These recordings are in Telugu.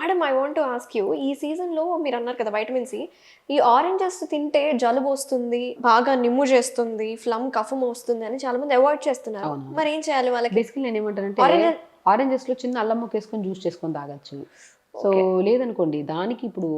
Madam I want to ask you, ఈ సీజన్‌లో మీరన్నారు కదా వైటమిన్ సి, ఈ ఆరెంజెస్ తింటే జలుబొస్తుంది, బాగా నిమ్ము చేస్తుంది, కఫం వస్తుంది అని చాలామంది అవాయిడ్ చేస్తున్నారు. అవునవును. మరేం చేయాలి వాళ్ళకి? బేసికల్లీ నేనేమంటానంటే ఆరెంజె ఆరెంజెస్‌లో చిన్న అల్లం ముక్కేసుకొని జ్యూస్ చేసుకొని తాగొచ్చు. So, okay. లేదనుకోండి దానికి ఇప్పుడు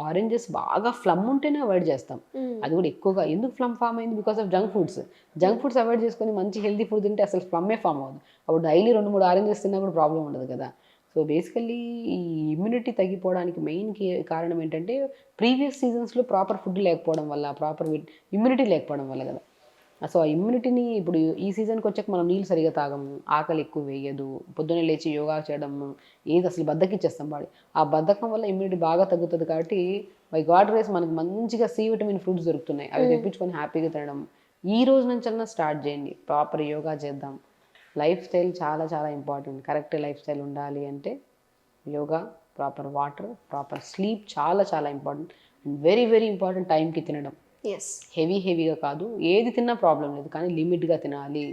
ఆరెంజెస్ బాగా ఫ్లమ్ ఉంటేనే అవాయిడ్ చేస్తాం. హ్మ్. అది కూడా ఎక్కువగా ఎందుకు ఫ్లమ్ ఫార్మ్ అయింది? Because of junk foods. Junk foods avoid చేసుకొని మంచి హెల్తీ ఫుడ్ తింటే అసలు ఫ్లమ్మే ఫార్మ్ అవ్వదు. అప్పుడు డైలీ 2, 3 ఆరెంజెస్ తిన్నా కూడా ప్రాబ్లమ్ ఉండదు కదా! సో, బేసికల్లీ ఈ ఇమ్యూనిటీ తగ్గిపోవడానికి మెయిన్ కారణం ఏంటంటే ప్రీవియస్ సీజన్స్‌లో ప్రాపర్ ఫుడ్ లేకపోవడం వల్ల, ప్రాపర్ ఇమ్యూనిటీ లేకపోవడం వల్ల కదా! సో, ఆ ఇమ్యూనిటీని ఇప్పుడు ఈ సీజన్‌కొచ్చాక మనం నీళ్ళు సరిగ్గా తాగము. ఆకలి ఎక్కువ వేయదు. పొద్దున్నే లేచి యోగా చేయడము, ఏది అసలు బద్ధకిచ్చేస్తాం బాడీ. ఆ బద్ధకం వల్ల ఇమ్యూనిటీ బాగా తగ్గుతది కాబట్టి, బై గాడ్ గ్రేస్ మనకు మంచిగా సి విటమిన్ ఫ్రూట్స్ దొరుకుతున్నాయి. అవి హ్మ్. తెప్పించుకొని హ్యాపీగా తినడం. ఈ రోజు నుంచన్నా స్టార్ట్ చేయండి. ప్రాపర్ యోగా చేద్దాం. లైఫ్ స్టైల్ చాలా చాలా ఇంపార్టెంట్. కరెక్ట్ లైఫ్ స్టైల్ ఉండాలి అంటే yoga, proper water, proper sleep చాలా చాలా important. And very very important టైంకి తినడం. యెస్. హెవీగా కాదు. ఏది తిన్నా ప్రాబ్లమ్ లేదు. కానీ లిమిట్‌గా తినాలి.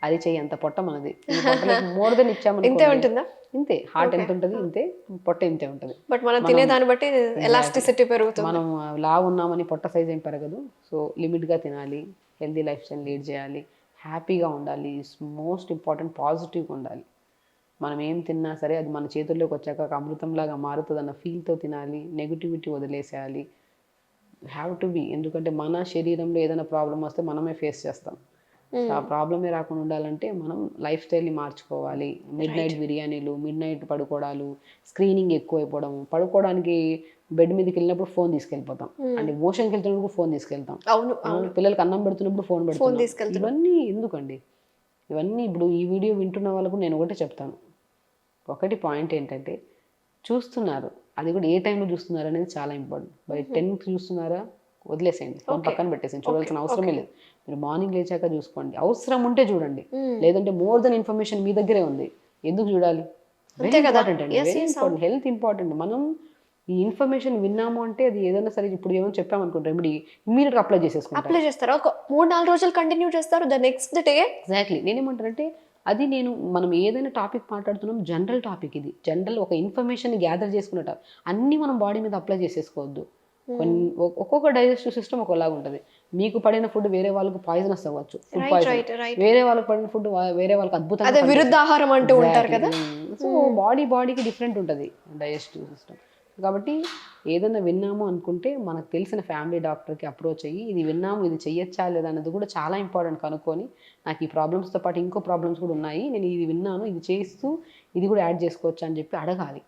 అరిచేయి అంత పొట్ట మనది. ఈ పొట్టలోకి మోర్ దెన్ ఇంతే ఇచ్చామనుకోండి ఉంటుందా? ఇంతే. Heart okay. ఎంతుంటది ఆ! ఇంతే. పొట్ట ఇంతే ఉంటది. బట్ మనం మనం తినేదాన్ని బట్టి ఎగ్జాక్ట్‌లీ. ఎలాస్టిసిటీ పెరుగుతుంది. మనం లావున్నామని పొట్ట సైజ్ ఏం పెరగదు. సో, లిమిట్‌గా తినాలి. హెల్తీ లైఫ్ స్టైల్ లీడ్ చేయాలి. హ్యాపీగా ఉండాలి. మోస్ట్ ఇంపార్టెంట్ పాజిటివ్‌గా ఉండాలి. మనం ఏం తిన్నా సరే అది మన చేతుల్లోకి వచ్చాక ఒక అమృతంలాగా మారుతదన్న ఫీల్‌తో తినాలి. నెగటివిటీ వదిలేసేయాలి. Have to be. ఎందుకంటే మన శరీరంలో ఏదైనా ప్రాబ్లమ్ వస్తే మనమే ఫేస్ చేస్తాం. సో, ఆ హ్మ్. ప్రాబ్లమే రాకుండా ఉండాలంటే మనం లైఫ్ స్టైల్‌ని మార్చుకోవాలి. రైట్. మిడ్‌నైట్ బిర్యానీలు, మిడ్‌నైట్ పడుకోవడాలు, స్క్రీనింగ్ ఎక్కువైపోవడం, పడుకోవడానికి బెడ్ మీదకెళ్ళినప్పుడు ఫోన్ తీసుకెళ్ళిపోతాం. హ్మ్. అండ్ మోషన్‌కెళ్తున్నప్పుడు ఫోన్ తీసుకెళ్తాం. అవును. అవును. పిల్లలకి అన్నం పెడుతున్నప్పుడు ఫోన్ ఫోను పెడుతున్నాం. తీసుకెళ్తున్నాం. ఇవన్నీ ఎందుకండి? ఇవన్నీ ఇప్పుడు ఈ వీడియో వింటున్న వాళ్ళకు నేను ఒకటే చెప్తాను. ఒకటి పాయింట్ ఏంటంటే చూస్తున్నారు. అది కూడా ఏ టైంలో చూస్తున్నారనేది చాలా ఇంపార్టెంట్. బై హుహు. 10కి చూస్తున్నారా? వదిలేసేయండి. Phone okay. పక్కన పెట్టేసేయండి. ఓకే. చూడాల్సిన అవసరమే ఓకే. లేదు. మీరు మార్నింగ్ లేచాక చూసుకోండి. అవసరం ఉంటే చూడండి. హ్మ్. లేదంటే మోర్ దెన్ ఇన్ఫర్మేషన్ మీ దగ్గరే ఉంది. ఎందుకు చూడాలి? వెరీ అంతే కదా! ఇంపార్టెంట్ అండి. యెస్. Very yes. అవును. ఇంపార్టెంట్. Health important. మనం ఈ ఇన్ఫర్మేషన్ విన్నాము అంటే అది ఏదైనా సరే ఇప్పుడు ఏమైనా చెప్పామనుకోండి రెమెడీ ఇమ్మీడియేట్‌గా అప్లై చేసేసుకుంటారు. అప్లై చేస్తారు. ఒక 3, 4 రోజులు కంటిన్యూ చేస్తారు. The next day exactly. నేనేమంటానంటే అది మనం ఏదైనా టాపిక్ మాట్లాడుతున్నాం జనరల్ టాపిక్ ఇది. జనరల్ ఒక ఇన్ఫర్మేషన్‌ని గ్యాదర్ చేసుకునే అన్నీ మనం బాడీ మీద అప్లై చేసేసుకోవద్దు. హ్మ్. ఒక్కొక్క డైజెస్టివ్ సిస్టమ్ ఒకలాగా ఉంటది. మీకు పడిన ఫుడ్ వేరే వాళ్ళకి పాయిజనస్ అవ్వచ్చు. Food right. Poison. Right. Right. వేరే వాళ్ళకి పడిన ఫుడ్ వేరే వాళ్ళకి అద్భుతంగా అదే పనిచేస్తది. విరుద్ధాహారం అంటూ ఉంటారు ఎగ్జాక్ట్‌లీ. కదా! సో, హ్మ్. బాడీకి డిఫరెంట్ ఉంటది డైజెస్టివ్ సిస్టమ్. కాబట్టి ఏదైనా విన్నాము అనుకుంటే మనకు తెలిసిన ఫ్యామిలీ డాక్టర్‌కి అప్రోచ్ అయ్యి ఇది విన్నాము, ఇది చెయ్యొచ్చా లేదా అన్నది కూడా చాలా ఇంపార్టెంట్ కనుక్కొని నాకు ఈ ప్రాబ్లమ్స్‌తో పాటు ఇంకో ప్రాబ్లమ్స్ కూడా ఉన్నాయి. నేను ఇది విన్నాను, ఇది చేస్తూ ఇది కూడా యాడ్ చేసుకోవచ్చా అని చెప్పి అడగాలి.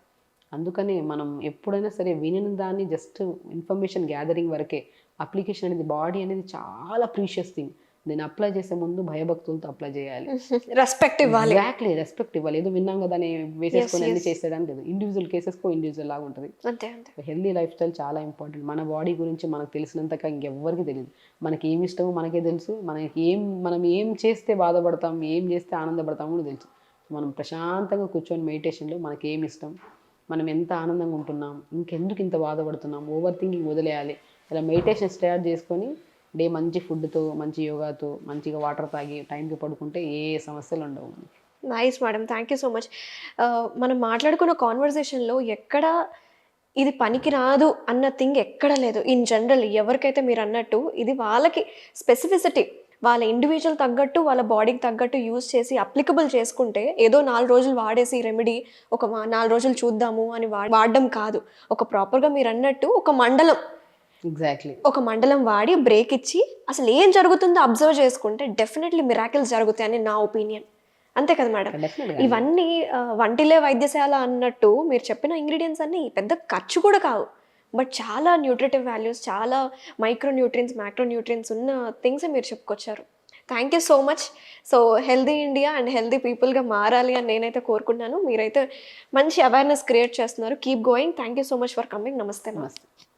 అందుకనే మనం ఎప్పుడైనా సరే వినిన దాన్ని జస్ట్ ఇన్ఫర్మేషన్ గ్యాదరింగ్ వరకే. అప్లికేషన్ అనేది బాడీ అనేది చాలా ప్రీషియస్ థింగ్. దీన్ని అప్లై చేసే ముందు భయభక్తులతో అప్లై చేయాలి. రెస్పెక్ట్ ఇవ్వాలి. ఎగ్జాక్ట్‌లీ. రెస్పెక్ట్ ఇవ్వాలి. ఏదో విన్నాం కదా అని యెస్. వేసేసుకొని అన్నీ యెస్. చేసేయడానికి లేదు. ఇండివిడ్యువల్ కేసెస్‌కో ఇండివిడ్యువల్ లాగా ఉంటది. అంతే. అంతే. హెల్తీ లైఫ్ స్టైల్ చాలా ఇంపార్టెంట్. మన బాడీ గురించి మనకు తెలిసినంతగా ఇంకెవ్వరికీ తెలీదు. మనకేమి ఇష్టమో మనకే తెలుసు. మనం ఏం చేస్తే బాధపడతాం, ఏం చేస్తే ఆనందపడతామో కూడా తెలుసు. మనం ప్రశాంతంగా కూర్చొని మెడిటేషన్‌లో మనకేమి ఇష్టం, మనం ఎంత ఆనందంగా ఉంటున్నాం, ఇంకెందుకు ఇంత బాధపడుతున్నాం, ఓవర్ థింకింగ్ వదిలేయాలి. ఇలా మెడిటేషన్ స్టార్ట్ చేసుకొని డే మంచి ఫుడ్‌తో, మంచి యోగాతో, మంచిగా వాటర్ తాగి టైంకి పడుకుంటే ఏ సమస్యలు ఉండవు. Nice madam. Thank you so much. మనం మాట్లాడుకున్న కాన్వర్జేషన్‌లో ఎక్కడ ఇది పనికిరాదు అన్న థింగ్ ఎక్కడ లేదు. ఇన్ జనరల్ ఎవరికైతే మీరన్నట్టు ఇది వాళ్ళకి స్పెసిఫిసిటీ వాళ్ళ ఇండివిడ్యువల్ తగ్గట్టు, వాళ్ళ బాడీకి తగ్గట్టు యూజ్ చేసి అప్లికబుల్ చేసుకుంటే ఏదో 4 రోజులు వాడేసి రెమెడీ 4 రోజులు చూద్దాము అని వాడడం కాదు. ఒక ప్రాపర్‌గా మీరన్నట్టు ఎగ్జాక్ట్‌లీ. ఒక మండలం వాడి బ్రేక్ ఇచ్చి అసలు ఏం జరుగుతుందో అబ్జర్వ్ చేసుకుంటే డెఫినెట్‌లీ మిరాకిల్స్ జరుగుతాయని నా ఒపీనియన్. అంతే కదా మేడం? డెఫినిట్‌గా అండి. ఇవన్నీ వంటిలే వైద్యశాల అన్నట్టు మీరు చెప్పిన ఇంగ్రీడియెంట్స్ అన్నీ పెద్ద ఖర్చు కూడా కావు. బట్ చాలా న్యూట్రిటివ్ వాల్యూస్, చాలా మైక్రో న్యూట్రియన్స్, మాక్రో న్యూట్రియన్స్ ఉన్న థింగ్సే మీరు చెప్పుకొచ్చారు. Thank you so much. So, healthy India and healthy పీపుల్‌గా మారాలి అని నేనైతే కోరుకున్నాను. మీరైతే మంచి అవేర్‌నెస్ క్రియేట్ చేస్తున్నారు. Keep going. Thank you so much for coming. నమస్తే మ్యామ్. నమస్తే.